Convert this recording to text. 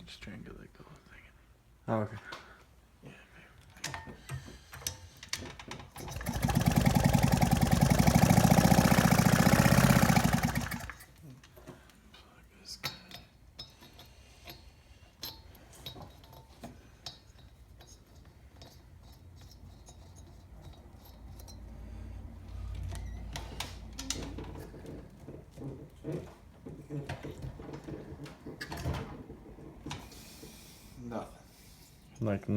Just try and get like the whole thing. Oh, okay. Yeah, Fuck this guy. Nothing. Like